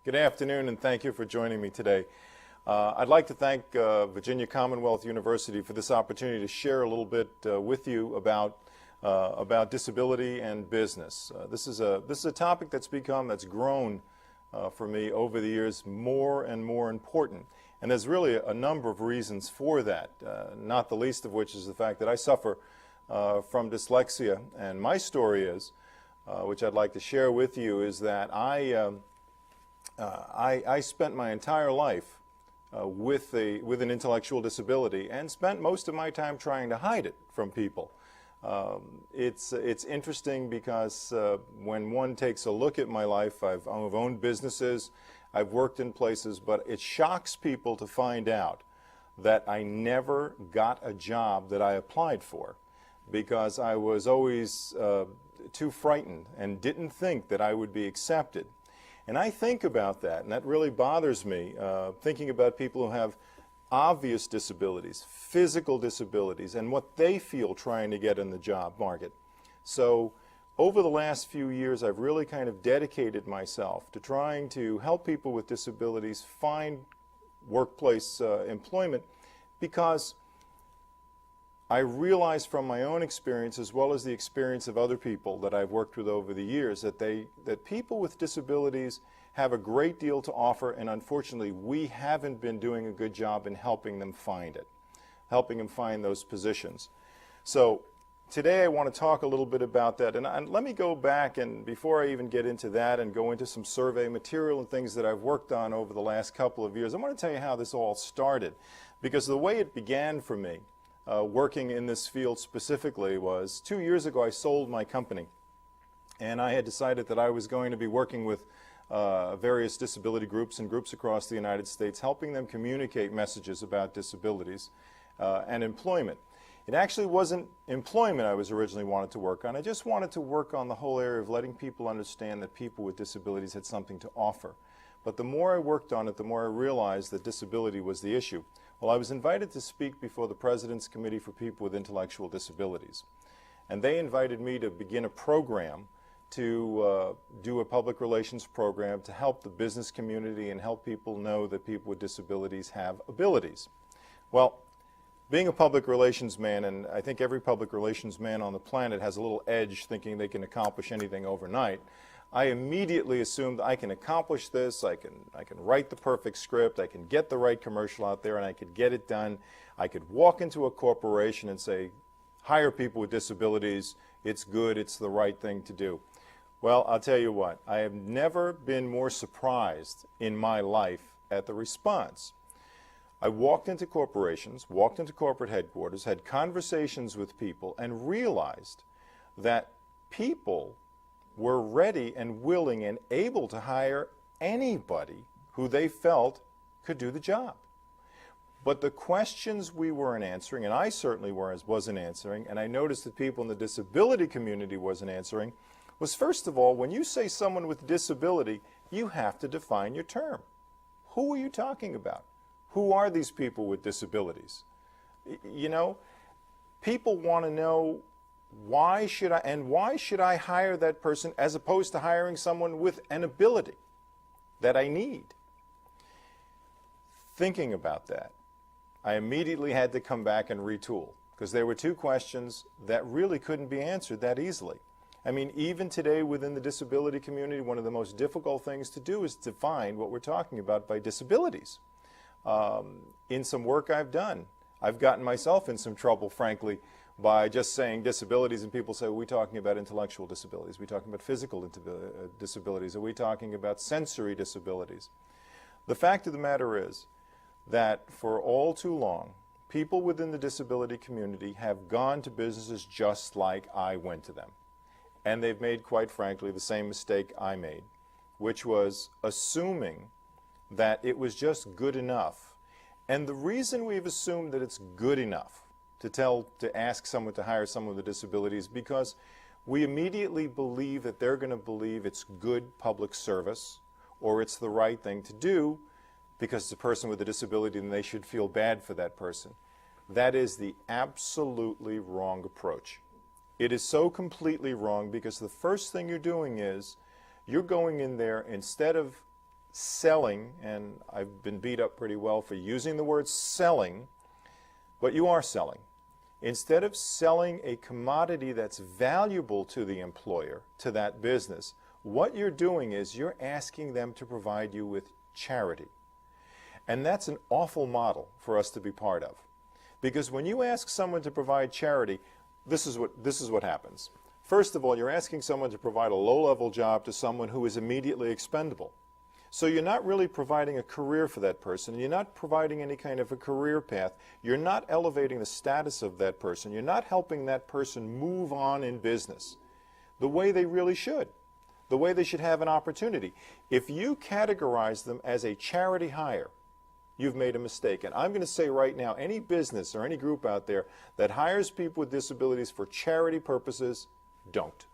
Good afternoon, and thank you for joining me today. I'd like to thank Virginia Commonwealth University for this opportunity to share a little bit with you about disability and business. This is a topic that's grown for me over the years more and more important. And there's really a number of reasons for that, not the least of which is the fact that I suffer from dyslexia. And my story is, which I'd like to share with you, is that I spent my entire life with an intellectual disability and spent most of my time trying to hide it from people. It's interesting because when one takes a look at my life, I've owned businesses, I've worked in places, but it shocks people to find out that I never got a job that I applied for because I was always too frightened and didn't think that I would be accepted. And I think about that, and that really bothers me, thinking about people who have obvious disabilities, physical disabilities, and what they feel trying to get in the job market. So over the last few years, I've really kind of dedicated myself to trying to help people with disabilities find workplace employment, because I realize from my own experience, as well as the experience of other people that I've worked with over the years, that people with disabilities have a great deal to offer, and unfortunately we haven't been doing a good job in helping them find it, helping them find those positions. So today I want to talk a little bit about that, and let me go back, and before I even get into that and go into some survey material and things that I've worked on over the last couple of years, I want to tell you how this all started, because the way it began for me working in this field specifically was 2 years ago. I sold my company, and I had decided that I was going to be working with various disability groups and groups across the United States, helping them communicate messages about disabilities and employment. It actually wasn't employment I was originally wanted to work on. I just wanted to work on the whole area of letting people understand that people with disabilities had something to offer. But the more I worked on it, the more I realized that disability was the issue. Well, I was invited to speak before the President's Committee for People with Intellectual Disabilities. And they invited me to begin a program to do a public relations program to help the business community and help people know that people with disabilities have abilities. Well, being a public relations man, and I think every public relations man on the planet has a little edge thinking they can accomplish anything overnight, I immediately assumed I can accomplish this, I can write the perfect script, I can get the right commercial out there, and I could get it done. I could walk into a corporation and say, hire people with disabilities, it's good, it's the right thing to do. Well, I'll tell you what, I have never been more surprised in my life at the response. I walked into corporations, walked into corporate headquarters, had conversations with people, and realized that people were ready and willing and able to hire anybody who they felt could do the job. But the questions we weren't answering, and I certainly wasn't answering, and I noticed that people in the disability community wasn't answering, was first of all, when you say someone with disability, you have to define your term. Who are you talking about? Who are these people with disabilities? You know, people want to know, why should I hire that person as opposed to hiring someone with an ability that I need? Thinking about that, I immediately had to come back and retool, because there were two questions that really couldn't be answered that easily. I mean, even today within the disability community, one of the most difficult things to do is define what we're talking about by disabilities. In some work I've done, I've gotten myself in some trouble, frankly, by just saying disabilities, and people say, are we talking about intellectual disabilities? Are we talking about physical disabilities? Are we talking about sensory disabilities? The fact of the matter is that for all too long, people within the disability community have gone to businesses just like I went to them. And they've made, quite frankly, the same mistake I made, which was assuming that it was just good enough. And the reason we've assumed that it's good enough to ask someone to hire someone with a disability is because we immediately believe that they're going to believe it's good public service, or it's the right thing to do because it's a person with a disability and they should feel bad for that person. That is the absolutely wrong approach. It is so completely wrong, because the first thing you're doing is you're going in there, instead of selling, and I've been beat up pretty well for using the word selling, but you are selling. Instead of selling a commodity that's valuable to the employer, to that business, what you're doing is you're asking them to provide you with charity. And that's an awful model for us to be part of. Because when you ask someone to provide charity, this is what happens. First of all, you're asking someone to provide a low-level job to someone who is immediately expendable. So you're not really providing a career for that person. You're not providing any kind of a career path. You're not elevating the status of that person. You're not helping that person move on in business the way they really should, the way they should have an opportunity. If you categorize them as a charity hire, you've made a mistake. And I'm going to say right now, any business or any group out there that hires people with disabilities for charity purposes, don't.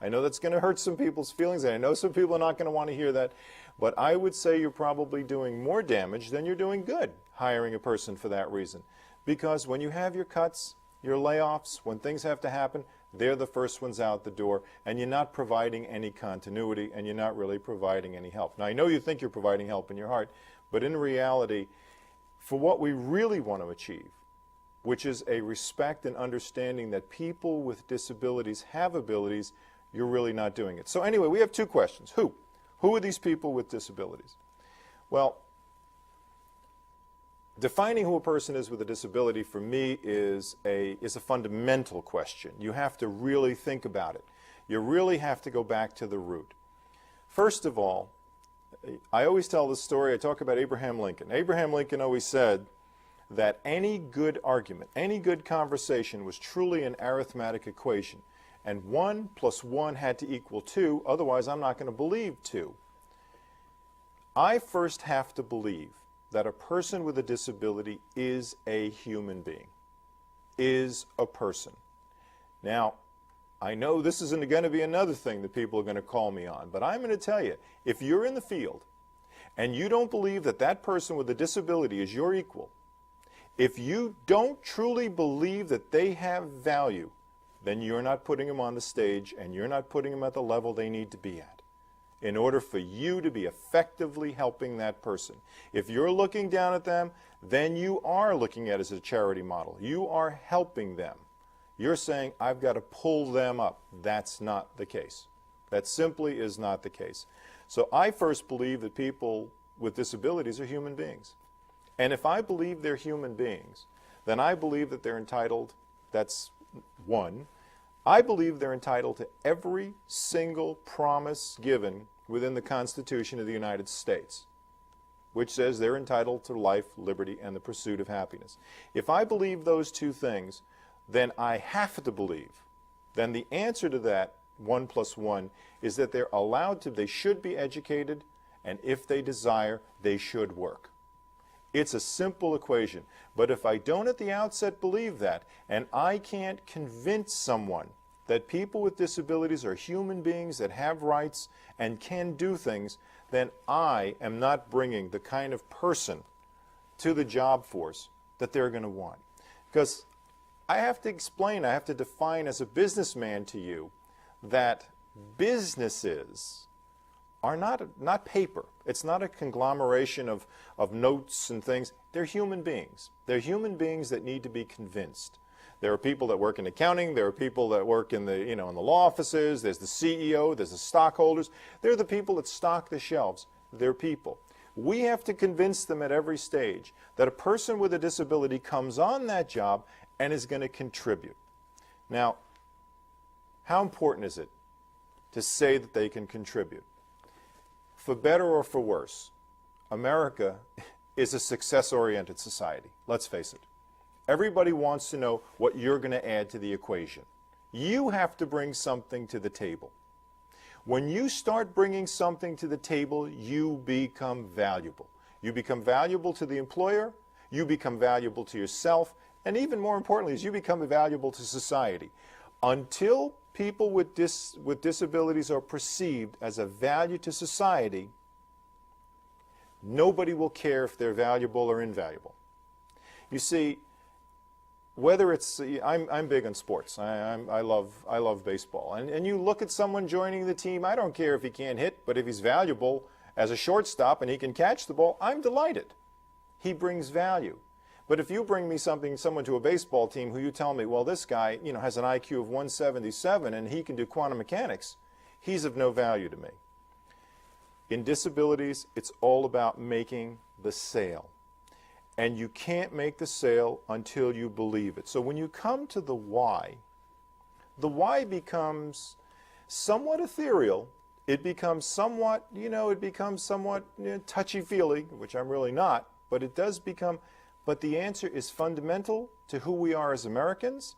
I know that's going to hurt some people's feelings, and I know some people are not going to want to hear that, but I would say you're probably doing more damage than you're doing good hiring a person for that reason. Because when you have your cuts, your layoffs, when things have to happen, they're the first ones out the door, and you're not providing any continuity, and you're not really providing any help. Now, I know you think you're providing help in your heart, but in reality, for what we really want to achieve, which is a respect and understanding that people with disabilities have abilities, you're really not doing it. So anyway, we have two questions. Who? Who are these people with disabilities? Well, defining who a person is with a disability for me is a fundamental question. You have to really think about it. You really have to go back to the root. First of all, I always tell this story. I talk about Abraham Lincoln. Abraham Lincoln always said that any good argument, any good conversation was truly an arithmetic equation. And 1 + 1 had to equal 2, otherwise I'm not going to believe 2. I first have to believe that a person with a disability is a human being, is a person. Now, I know this isn't going to be another thing that people are going to call me on, but I'm going to tell you, if you're in the field and you don't believe that that person with a disability is your equal, if you don't truly believe that they have value, then you're not putting them on the stage and you're not putting them at the level they need to be at in order for you to be effectively helping that person. If you're looking down at them, then you are looking at it as a charity model. You are helping them. You're saying, I've got to pull them up. That's not the case. That simply is not the case. So I first believe that people with disabilities are human beings. And if I believe they're human beings, then I believe that they're entitled, that's one, I believe they're entitled to every single promise given within the Constitution of the United States, which says they're entitled to life, liberty, and the pursuit of happiness. If I believe those two things, then I have to believe, then the answer to that 1 + 1 is that they're allowed to, they should be educated, and if they desire, they should work. It's a simple equation. But if I don't at the outset believe that, and I can't convince someone that people with disabilities are human beings that have rights and can do things, then I am not bringing the kind of person to the job force that they're going to want. Because I have to explain, I have to define as a businessman to you that businesses are not paper. It's not a conglomeration of notes and things. They're human beings. They're human beings that need to be convinced. There are people that work in accounting. There are people that work in the, in the law offices. There's the CEO. There's the stockholders. They're the people that stock the shelves. They're people. We have to convince them at every stage that a person with a disability comes on that job and is going to contribute. Now, how important is it to say that they can contribute? For better or for worse, America is a success-oriented society. Let's face it. Everybody wants to know what you're going to add to the equation. You have to bring something to the table. When you start bringing something to the table, you become valuable. You become valuable to the employer, you become valuable to yourself, and even more importantly, is you become valuable to society. Until people with disabilities are perceived as a value to society, nobody will care if they're valuable or invaluable. You see, whether it's, I'm big on sports. I love baseball. And you look at someone joining the team, I don't care if he can't hit, but if he's valuable as a shortstop and he can catch the ball, I'm delighted. He brings value. But if you bring me someone to a baseball team who you tell me, well, this guy, has an IQ of 177 and he can do quantum mechanics, he's of no value to me. In disabilities, it's all about making the sale. And you can't make the sale until you believe it. So when you come to the why becomes somewhat ethereal. It becomes somewhat, touchy-feely, which I'm really not, but it does become, but the answer is fundamental to who we are as Americans.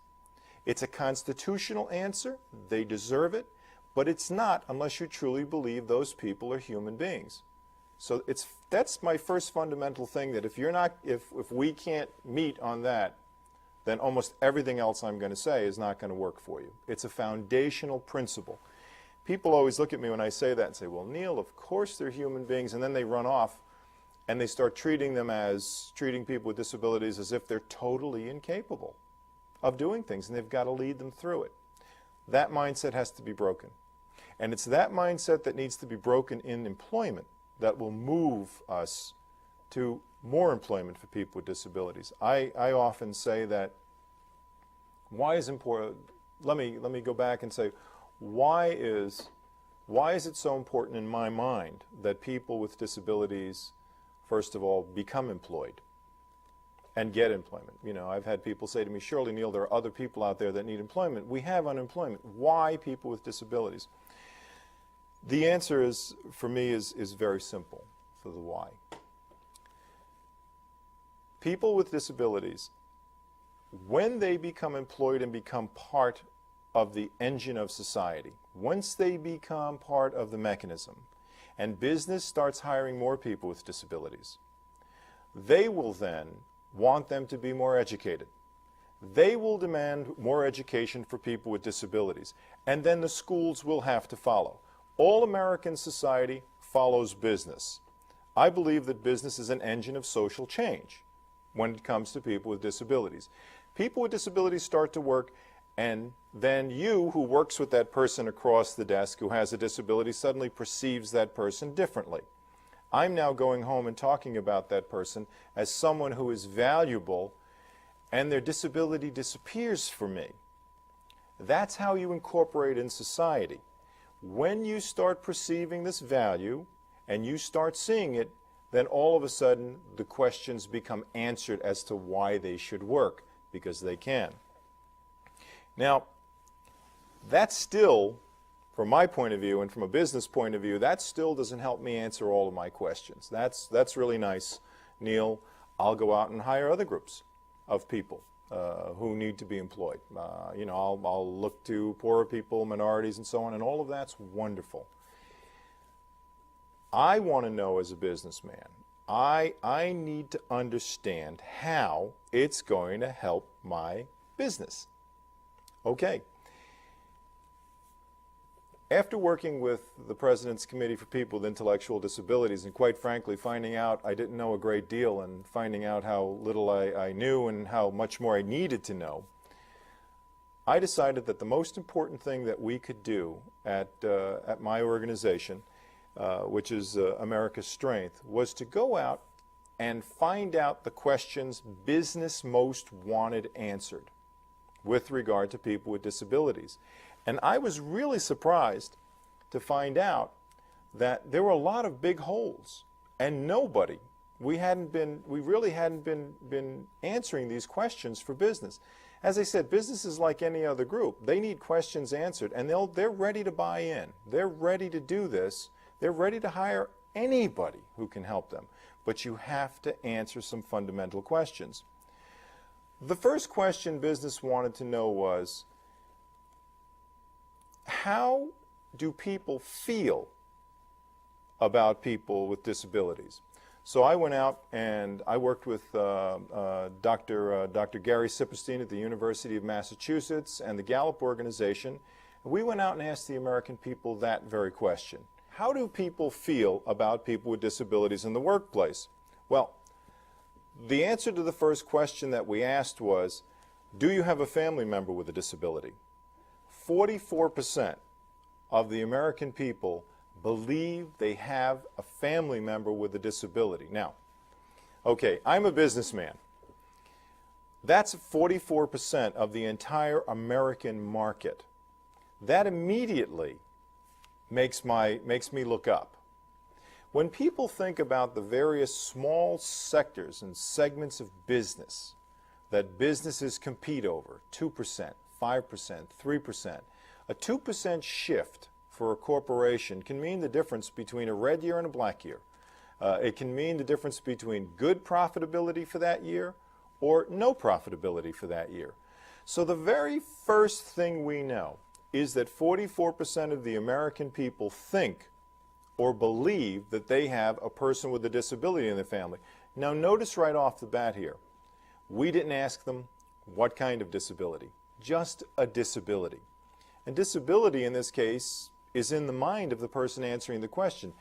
It's a constitutional answer. They deserve it, but it's not unless you truly believe those people are human beings. So that's my first fundamental thing, that if we can't meet on that, then almost everything else I'm going to say is not going to work for you. It's a foundational principle. People always look at me when I say that and say, well, Neil, of course they're human beings, and then they run off and they start treating people with disabilities as if they're totally incapable of doing things, and they've got to lead them through it. That mindset has to be broken. And it's that mindset that needs to be broken in employment that will move us to more employment for people with disabilities. I often say that why is important, let me go back and say, why is it so important in my mind that people with disabilities, first of all, become employed and get employment? I've had people say to me, surely, Neil, there are other people out there that need employment. We have unemployment. Why people with disabilities? The answer is, for me, is very simple for the why. People with disabilities, when they become employed and become part of the engine of society, once they become part of the mechanism, and business starts hiring more people with disabilities, they will then want them to be more educated. They will demand more education for people with disabilities, and then the schools will have to follow. All American society follows business. I believe that business is an engine of social change when it comes to people with disabilities. People with disabilities start to work, and then you, who works with that person across the desk who has a disability, suddenly perceives that person differently. I'm now going home and talking about that person as someone who is valuable, and their disability disappears for me. That's how you incorporate in society. When you start perceiving this value and you start seeing it, then all of a sudden the questions become answered as to why they should work, because they can. Now, that still, from my point of view and from a business point of view, that still doesn't help me answer all of my questions. That's really nice, Neil. I'll go out and hire other groups of people who need to be employed. I'll look to poorer people, minorities, and so on, and all of that's wonderful. I want to know, as a businessman, I need to understand how it's going to help my business. Okay. After working with the President's Committee for People with Intellectual Disabilities, and quite frankly finding out I didn't know a great deal, and finding out how little I knew and how much more I needed to know, I decided that the most important thing that we could do at my organization, which is America's Strength, was to go out and find out the questions business most wanted answered with regard to people with disabilities. And I was really surprised to find out that there were a lot of big holes, and we really hadn't been answering these questions for business. As I said, business is like any other group. They need questions answered, and they're ready to buy in. They're ready to do this. They're ready to hire anybody who can help them. But you have to answer some fundamental questions. The first question business wanted to know was, how do people feel about people with disabilities? So I went out and I worked with Dr. Gary Sipperstein at the University of Massachusetts and the Gallup organization. We went out and asked the American people that very question. How do people feel about people with disabilities in the workplace? Well, the answer to the first question that we asked was, do you have a family member with a disability? 44% of the American people believe they have a family member with a disability. Now, okay, I'm a businessman. That's 44% of the entire American market. That immediately makes me look up. When people think about the various small sectors and segments of business that businesses compete over, 2%, 5%, 3%, a 2% shift for a corporation can mean the difference between a red year and a black year. It can mean the difference between good profitability for that year or no profitability for that year. So the very first thing we know is that 44% of the American people think or believe that they have a person with a disability in their family. Now notice right off the bat here, we didn't ask them what kind of disability, just a disability. And disability in this case is in the mind of the person answering the question.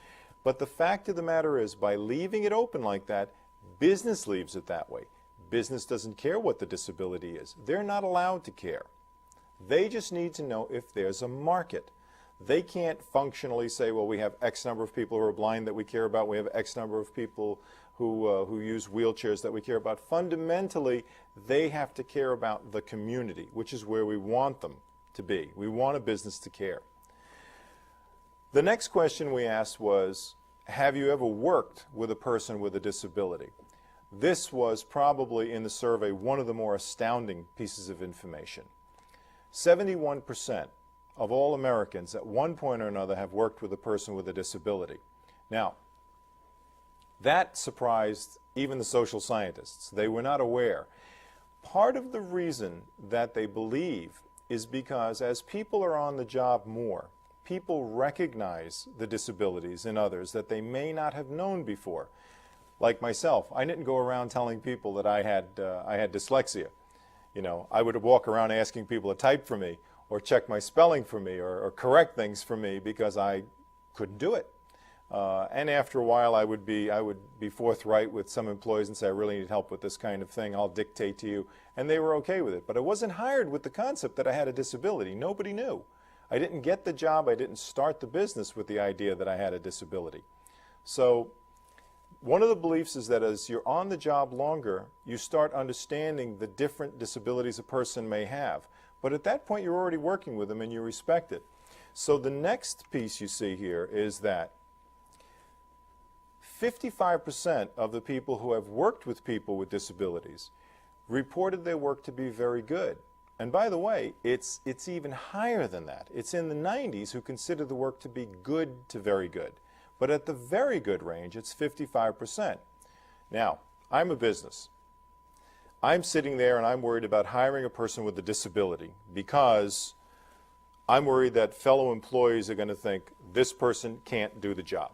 But the fact of the matter is, by leaving it open like that, business leaves it that way. Business doesn't care what the disability is. They're not allowed to care. They just need to know if there's a market. They can't functionally say, well, we have X number of people who are blind that we care about. We have X number of people who use wheelchairs that we care about. Fundamentally, they have to care about the community, which is where we want them to be. We want a business to care. The next question we asked was, have you ever worked with a person with a disability? This was probably in the survey one of the more astounding pieces of information. 71% of all Americans at one point or another have worked with a person with a disability. Now, that surprised even the social scientists. They were not aware. Part of the reason that they believe is because as people are on the job more, people recognize the disabilities in others that they may not have known before. Like myself, I didn't go around telling people that I had dyslexia. You know, I would walk around asking people to type for me or check my spelling for me or correct things for me because I couldn't do it. And after a while I would be forthright with some employees and say, I really need help with this kind of thing, I'll dictate to you. And they were okay with it. But I wasn't hired with the concept that I had a disability. Nobody knew. I didn't get the job, I didn't start the business with the idea that I had a disability. So one of the beliefs is that as you're on the job longer, you start understanding the different disabilities a person may have. But at that point, you're already working with them and you respect it. So the next piece you see here is that 55% of the people who have worked with people with disabilities reported their work to be very good. And by the way, it's even higher than that. It's in the 90s who consider the work to be good to very good. But at the very good range, it's 55%. Now, I'm a business. I'm sitting there and I'm worried about hiring a person with a disability because I'm worried that fellow employees are going to think this person can't do the job.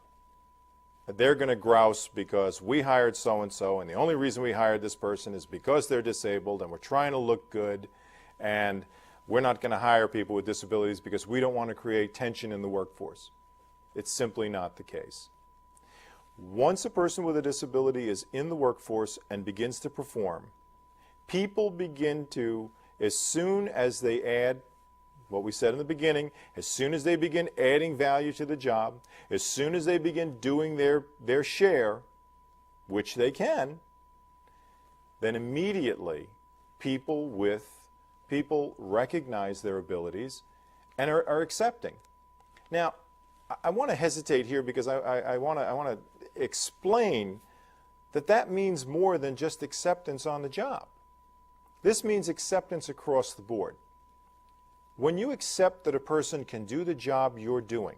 They're going to grouse because we hired so-and-so and the only reason we hired this person is because they're disabled and we're trying to look good and we're not going to hire people with disabilities because we don't want to create tension in the workforce. It's simply not the case. Once a person with a disability is in the workforce and begins to perform, people begin to, as soon as they add what we said in the beginning, as soon as they begin adding value to the job, as soon as they begin doing their share, which they can, then immediately people recognize their abilities and are accepting. Now, I want to hesitate here because I want to explain that that means more than just acceptance on the job. This means acceptance across the board. When you accept that a person can do the job you're doing,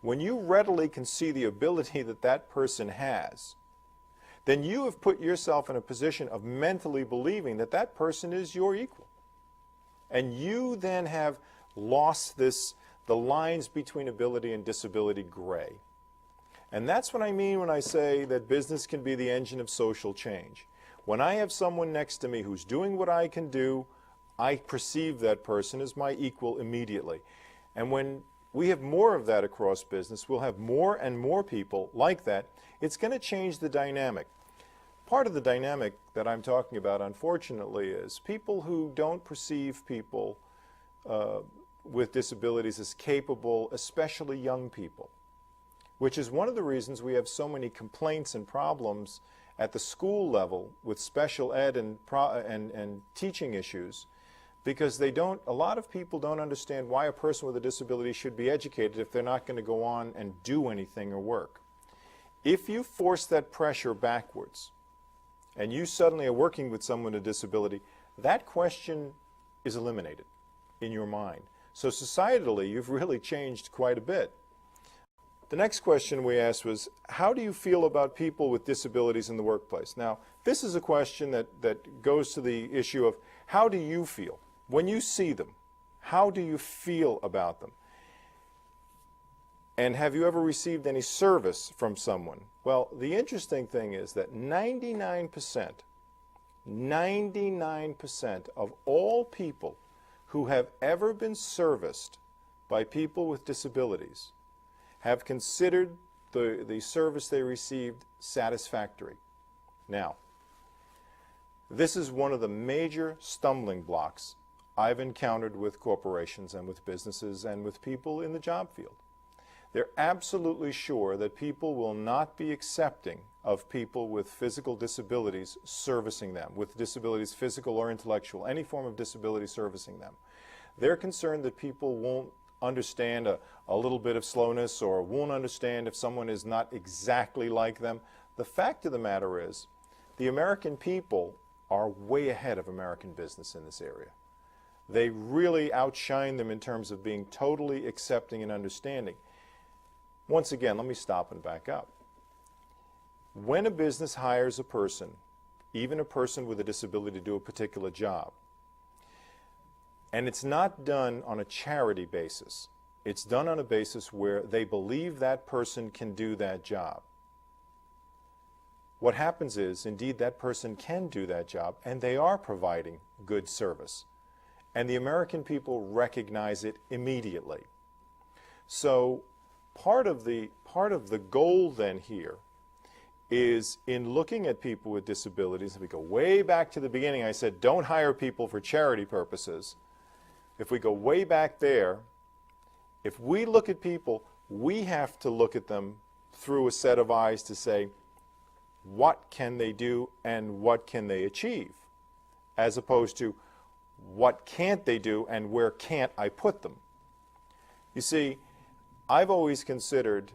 when you readily can see the ability that that person has, then you have put yourself in a position of mentally believing that that person is your equal. And you then have lost the lines between ability and disability gray. And that's what I mean when I say that business can be the engine of social change. When I have someone next to me who's doing what I can do, I perceive that person as my equal immediately. And when we have more of that across business, we'll have more and more people like that. It's going to change the dynamic. Part of the dynamic that I'm talking about, unfortunately, is people who don't perceive people with disabilities as capable, especially young people. which is one of the reasons we have so many complaints and problems at the school level with special ed and teaching issues, because a lot of people don't understand why a person with a disability should be educated if they're not going to go on and do anything or work. If you force that pressure backwards, and you suddenly are working with someone with a disability, that question is eliminated in your mind. So societally, you've really changed quite a bit. The next question we asked was, how do you feel about people with disabilities in the workplace? Now, this is a question that goes to the issue of, how do you feel? When you see them, how do you feel about them? And have you ever received any service from someone? Well, the interesting thing is that 99% of all people who have ever been serviced by people with disabilities have considered the service they received satisfactory. Now, this is one of the major stumbling blocks I've encountered with corporations and with businesses and with people in the job field. They're absolutely sure that people will not be accepting of people with physical disabilities servicing them, with disabilities physical or intellectual, any form of disability servicing them. They're concerned that people won't understand a little bit of slowness, or won't understand if someone is not exactly like them. The fact of the matter is, the American people are way ahead of American business in this area. They really outshine them in terms of being totally accepting and understanding. Once again, let me stop and back up. When a business hires a person, even a person with a disability, to do a particular job, and it's not done on a charity basis, it's done on a basis where they believe that person can do that job. What happens is, indeed, that person can do that job, and they are providing good service. And the American people recognize it immediately. So part of the goal then here is, in looking at people with disabilities, if we go way back to the beginning, I said don't hire people for charity purposes. If we go way back there, if we look at people, we have to look at them through a set of eyes to say, what can they do and what can they achieve? As opposed to, what can't they do and where can't I put them? You see, I've always considered,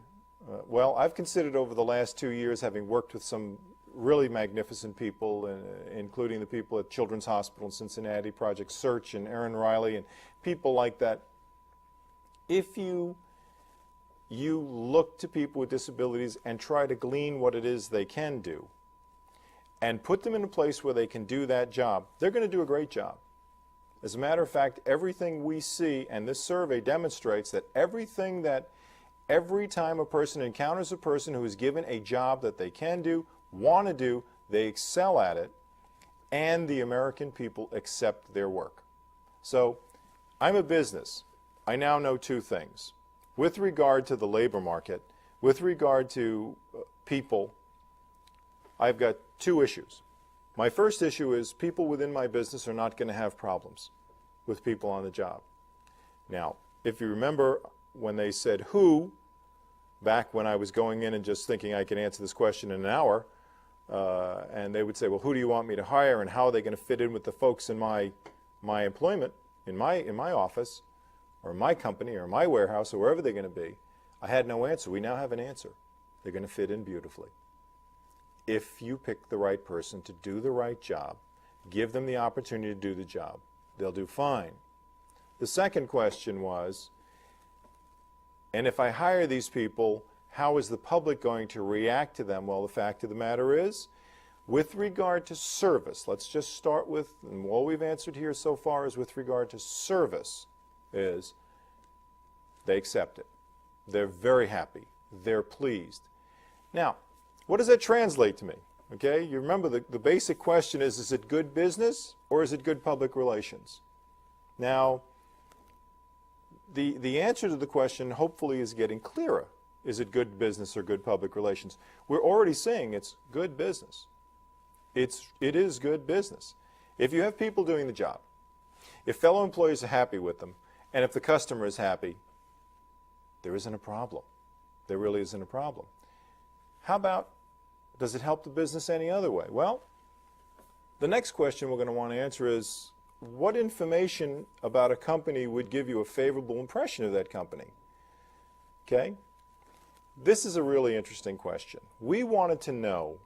I've considered over the last 2 years, having worked with some really magnificent people, including the people at Children's Hospital in Cincinnati, Project Search and Erin Riley and people like that. If you look to people with disabilities and try to glean what it is they can do and put them in a place where they can do that job, they're going to do a great job. As a matter of fact, everything we see, and this survey demonstrates that every time a person encounters a person who is given a job that they can do, want to do, they excel at it, and the American people accept their work. So, I'm a business. I now know two things. With regard to the labor market, with regard to people, I've got two issues. My first issue is, people within my business are not going to have problems with people on the job. Now, if you remember when they said who, back when I was going in and just thinking I could answer this question in an hour, and they would say, well, who do you want me to hire and how are they going to fit in with the folks in my employment, in my office, or my company, or my warehouse, or wherever they're going to be, I had no answer. We now have an answer. They're going to fit in beautifully. If you pick the right person to do the right job, give them the opportunity to do the job, they'll do fine. The second question was, and if I hire these people, how is the public going to react to them? Well, the fact of the matter is, with regard to service, let's just start with, and all we've answered here so far is with regard to service, is they accept it. They're very happy. They're pleased. Now, what does that translate to me? Okay, you remember the basic question is it good business or is it good public relations? Now, the answer to the question hopefully is getting clearer. Is it good business or good public relations? We're already saying it's good business. It is good business. If you have people doing the job, if fellow employees are happy with them, and if the customer is happy, there isn't a problem. there really isn't a problem. How about, does it help the business any other way? Well, the next question we're going to want to answer is, what information about a company would give you a favorable impression of that company? Okay? This is a really interesting question. We wanted to know,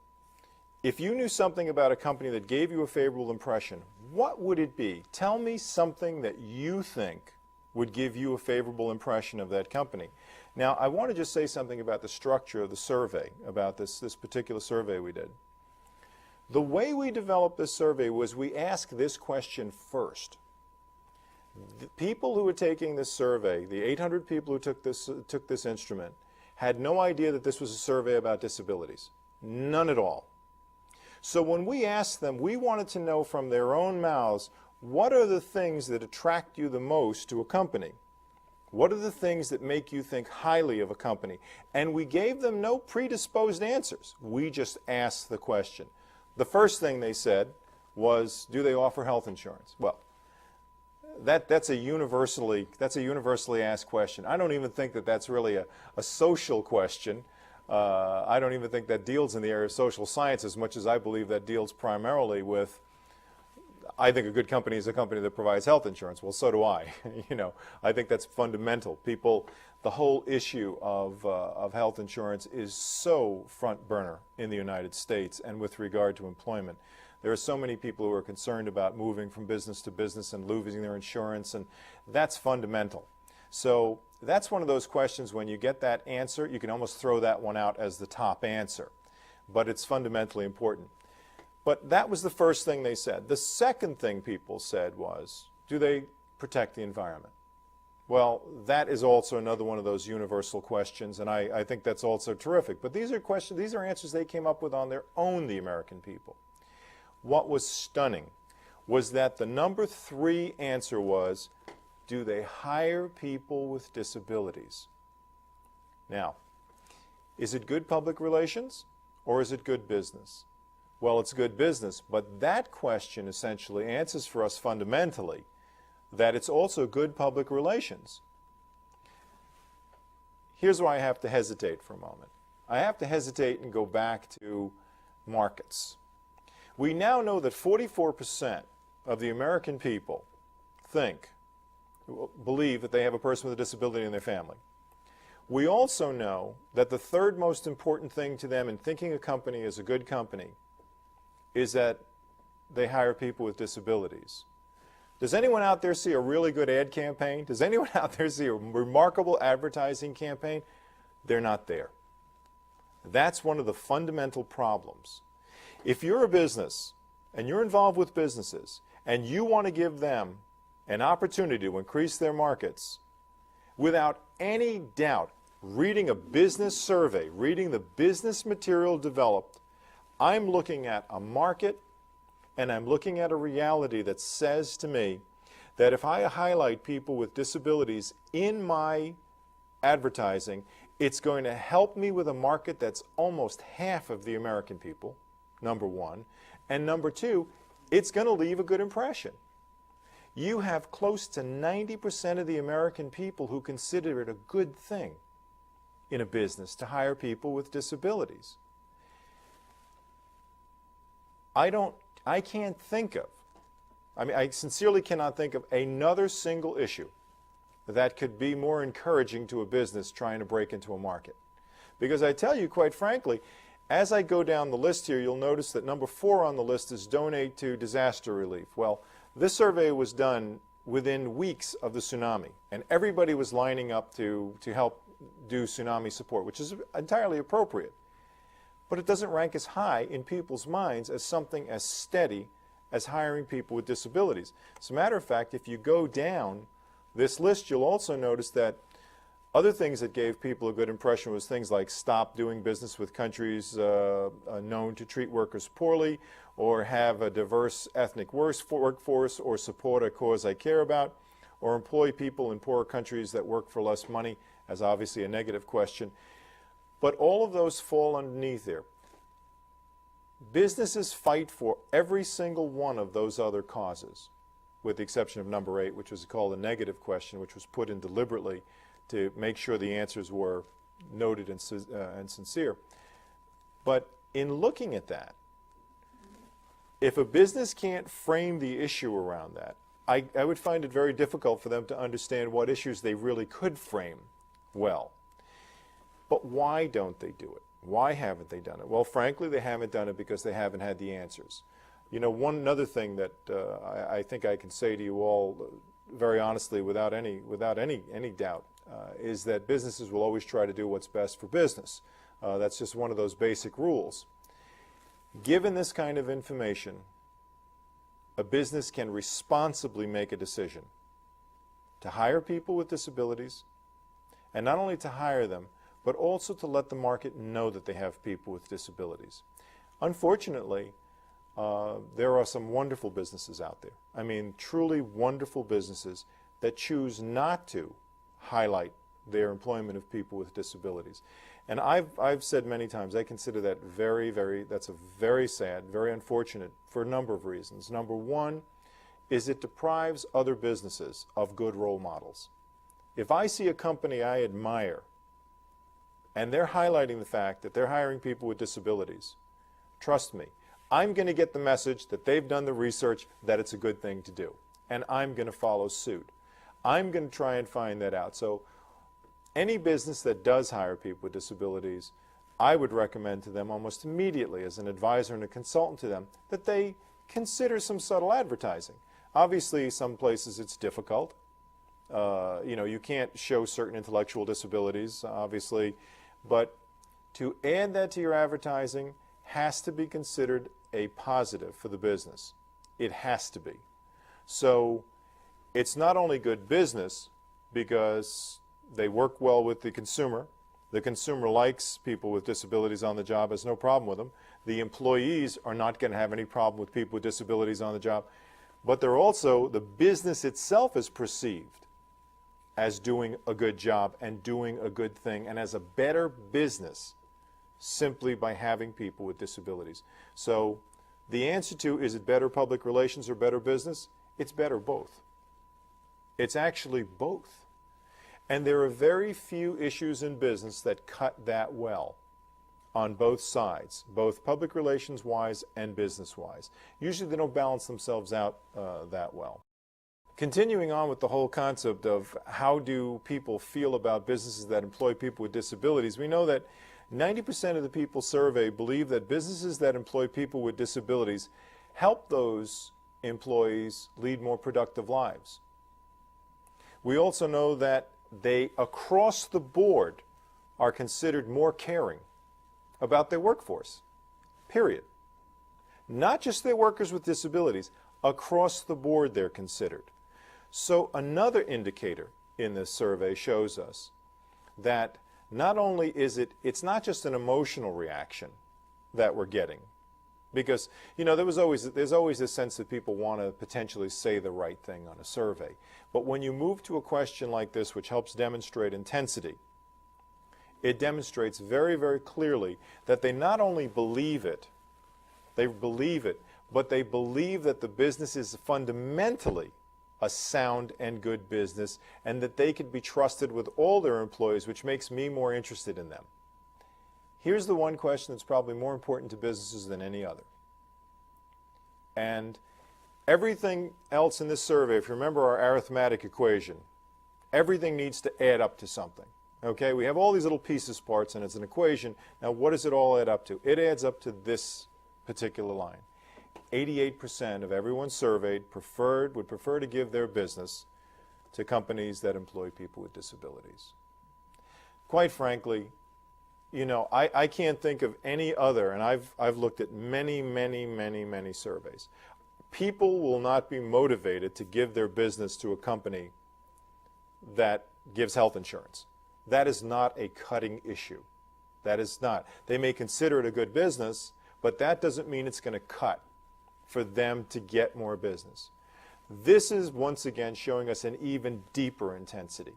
if you knew something about a company that gave you a favorable impression, what would it be? Tell me something that you think would give you a favorable impression of that company. Now, I want to just say something about the structure of the survey, about this particular survey we did. The way we developed this survey was we asked this question first. The people who were taking this survey, the 800 people who took this instrument, had no idea that this was a survey about disabilities. None at all. So when we asked them, we wanted to know from their own mouths, what are the things that attract you the most to a company? What are the things that make you think highly of a company? And we gave them no predisposed answers. We just asked the question. The first thing they said was, do they offer health insurance? Well, that's a universally asked question. I don't even think that that's really a social question. I don't even think that deals in the area of social science as much as I believe that deals primarily with, I think a good company is a company that provides health insurance. Well, so do I. You know, I think that's fundamental. People, the whole issue of health insurance is so front burner in the United States, and with regard to employment. There are so many people who are concerned about moving from business to business and losing their insurance, and that's fundamental. So that's one of those questions, when you get that answer, you can almost throw that one out as the top answer. But it's fundamentally important. But that was the first thing they said. The second thing people said was, do they protect the environment? Well, that is also another one of those universal questions, and I think that's also terrific. But these are questions, these are answers they came up with on their own, the American people. What was stunning was that the number 3 answer was, do they hire people with disabilities? Now, is it good public relations or is it good business? Well, it's good business, but that question essentially answers for us fundamentally that it's also good public relations. Here's why I have to hesitate for a moment. I have to hesitate and go back to markets. We now know that 44% of the American people believe that they have a person with a disability in their family. We also know that the third most important thing to them in thinking a company is a good company is that they hire people with disabilities. Does anyone out there see a really good ad campaign? Does anyone out there see a remarkable advertising campaign? They're not there. That's one of the fundamental problems. If you're a business and you're involved with businesses and you want to give them an opportunity to increase their markets, without any doubt, reading a business survey, reading the business material developed, I'm looking at a market and I'm looking at a reality that says to me that if I highlight people with disabilities in my advertising, it's going to help me with a market that's almost half of the American people, number one. And number two, it's going to leave a good impression. You have close to 90% of the American people who consider it a good thing in a business to hire people with disabilities. I can't think of, I sincerely cannot think of another single issue that could be more encouraging to a business trying to break into a market. Because I tell you, quite frankly, as I go down the list here, you'll notice that number 4 on the list is donate to disaster relief. Well, this survey was done within weeks of the tsunami, and everybody was lining up to help do tsunami support, which is entirely appropriate. But it doesn't rank as high in people's minds as something as steady as hiring people with disabilities. As a matter of fact, if you go down this list, you'll also notice that other things that gave people a good impression was things like stop doing business with countries known to treat workers poorly, or have a diverse ethnic workforce, or support a cause I care about, or employ people in poorer countries that work for less money, as obviously a negative question. But all of those fall underneath there. Businesses fight for every single one of those other causes, with the exception of number 8, which was called a negative question, which was put in deliberately to make sure the answers were noted and sincere. But in looking at that, if a business can't frame the issue around that, I would find it very difficult for them to understand what issues they really could frame well. But why don't they do it? Why haven't they done it? Well, frankly, they haven't done it because they haven't had the answers. You know, one another thing that I think I can say to you all very honestly, without any doubt, is that businesses will always try to do what's best for business. That's just one of those basic rules. Given this kind of information, a business can responsibly make a decision to hire people with disabilities, and not only to hire them, but also to let the market know that they have people with disabilities. Unfortunately, there are some wonderful businesses out there. I mean, truly wonderful businesses that choose not to highlight their employment of people with disabilities. And I've said many times, I consider that that's a very sad, very unfortunate for a number of reasons. Number one is it deprives other businesses of good role models. If I see a company I admire and they're highlighting the fact that they're hiring people with disabilities, trust me, I'm going to get the message that they've done the research that it's a good thing to do, and I'm going to follow suit. I'm going to try and find that out. So any business that does hire people with disabilities, I would recommend to them almost immediately as an advisor and a consultant to them that they consider some subtle advertising. Obviously, some places it's difficult. You know, you can't show certain intellectual disabilities, obviously, but to add that to your advertising has to be considered a positive for the business. It has to be. So it's not only good business because they work well with the consumer likes people with disabilities on the job, has no problem with them. The employees are not going to have any problem with people with disabilities on the job, but they're also, the business itself is perceived as doing a good job and doing a good thing and as a better business simply by having people with disabilities. So the answer to, is it better public relations or better business? It's better both. It's actually both. And there are very few issues in business that cut that well on both sides, both public relations-wise and business-wise. Usually they don't balance themselves out that well. Continuing on with the whole concept of how do people feel about businesses that employ people with disabilities, we know that 90% of the people surveyed believe that businesses that employ people with disabilities help those employees lead more productive lives. We also know that they, across the board, are considered more caring about their workforce, period. Not just their workers with disabilities, across the board they're considered. So another indicator in this survey shows us that not only is it's not just an emotional reaction that we're getting, because, you know, there's always this sense that people want to potentially say the right thing on a survey. But when you move to a question like this, which helps demonstrate intensity, it demonstrates very, very clearly that they not only believe it, but they believe that the business is fundamentally a sound and good business, and that they could be trusted with all their employees, which makes me more interested in them. Here's the one question that's probably more important to businesses than any other. And everything else in this survey, if you remember our arithmetic equation, everything needs to add up to something. Okay, we have all these little pieces, parts, and it's an equation. Now, what does it all add up to? It adds up to this particular line. 88% of everyone surveyed would prefer to give their business to companies that employ people with disabilities. Quite frankly, you know, I can't think of any other, and I've looked at many surveys. People will not be motivated to give their business to a company that gives health insurance. That is not a cutting issue. That is not. They may consider it a good business, but that doesn't mean it's going to cut for them to get more business. This is once again showing us an even deeper intensity,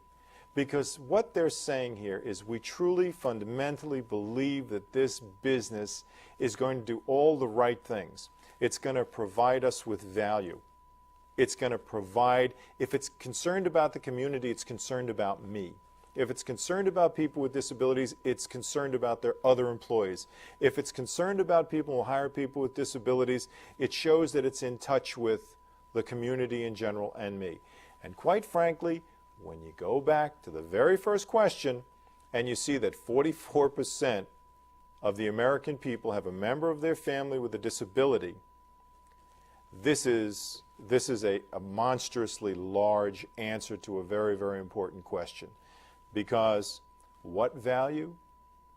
because what they're saying here is we truly fundamentally believe that this business is going to do all the right things. It's going to provide us with value. It's going to provide, if it's concerned about the community, it's concerned about me. If it's concerned about people with disabilities, it's concerned about their other employees. If it's concerned about people who hire people with disabilities, it shows that it's in touch with the community in general and me. And quite frankly, when you go back to the very first question and you see that 44% of the American people have a member of their family with a disability, this is a monstrously large answer to a very, very important question. Because what value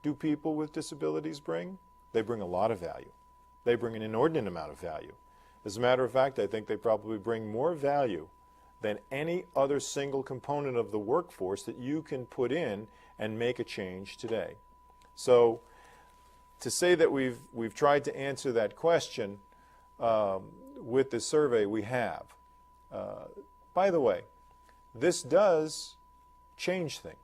do people with disabilities bring? They bring a lot of value. They bring an inordinate amount of value. As a matter of fact, I think they probably bring more value than any other single component of the workforce that you can put in and make a change today. So to say that we've tried to answer that question with this survey, we have. By the way, this does change things.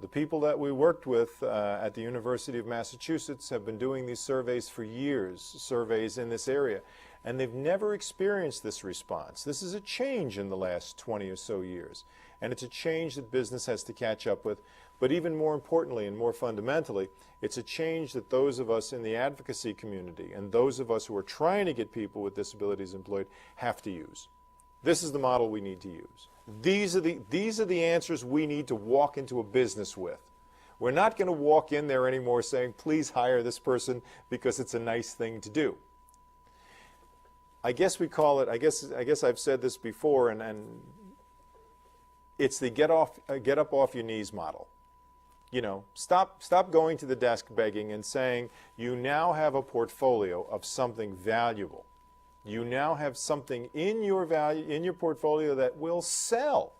The people that we worked with at the University of Massachusetts have been doing these surveys for years, surveys in this area, and they've never experienced this response. This is a change in the last 20 or so years, and it's a change that business has to catch up with. But even more importantly and more fundamentally, it's a change that those of us in the advocacy community and those of us who are trying to get people with disabilities employed have to use. This is the model we need to use. These are the answers we need to walk into a business with. We're not going to walk in there anymore saying, please hire this person because it's a nice thing to do. I guess we call it, I guess I've said this before, and it's the get up off your knees model. You know, stop going to the desk begging and saying you now have a portfolio of something valuable. You now have something in your portfolio that will sell.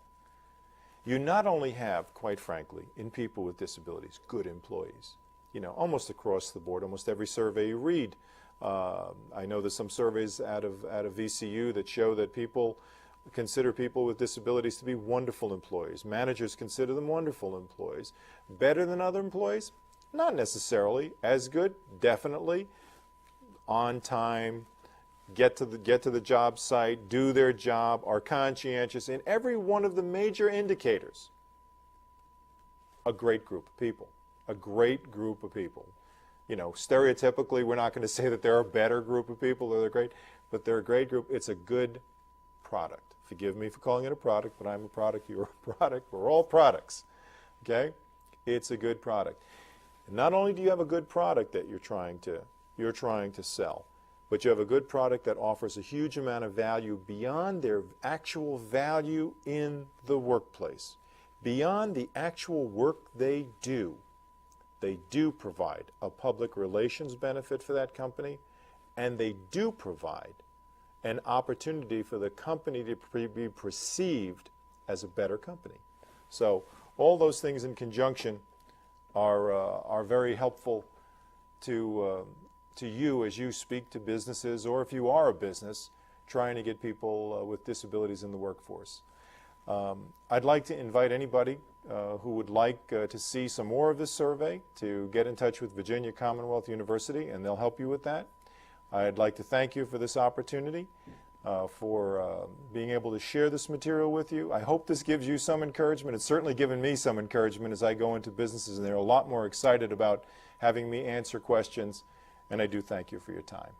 You not only have, quite frankly, in people with disabilities, good employees. You know, almost across the board, almost every survey you read. I know there's some surveys out of VCU that show that people consider people with disabilities to be wonderful employees. Managers consider them wonderful employees. Better than other employees? Not necessarily. As good? Definitely. On time, get to the job site, do their job, are conscientious in every one of the major indicators. A great group of people. A great group of people. You know, stereotypically, we're not going to say that they're a better group of people or they're great, but they're a great group. It's a good product. Forgive me for calling it a product, but I'm a product, you're a product, we're all products. Okay? It's a good product. And not only do you have a good product that you're trying to sell, but you have a good product that offers a huge amount of value beyond their actual value in the workplace. Beyond the actual work they do provide a public relations benefit for that company, and they do provide an opportunity for the company to be perceived as a better company. So all those things in conjunction are very helpful to you as you speak to businesses, or if you are a business trying to get people with disabilities in the workforce. I'd like to invite anybody who would like to see some more of this survey to get in touch with Virginia Commonwealth University, and they'll help you with that. I'd like to thank you for this opportunity, for being able to share this material with you. I hope this gives you some encouragement. It's certainly given me some encouragement as I go into businesses, and they're a lot more excited about having me answer questions, and I do thank you for your time.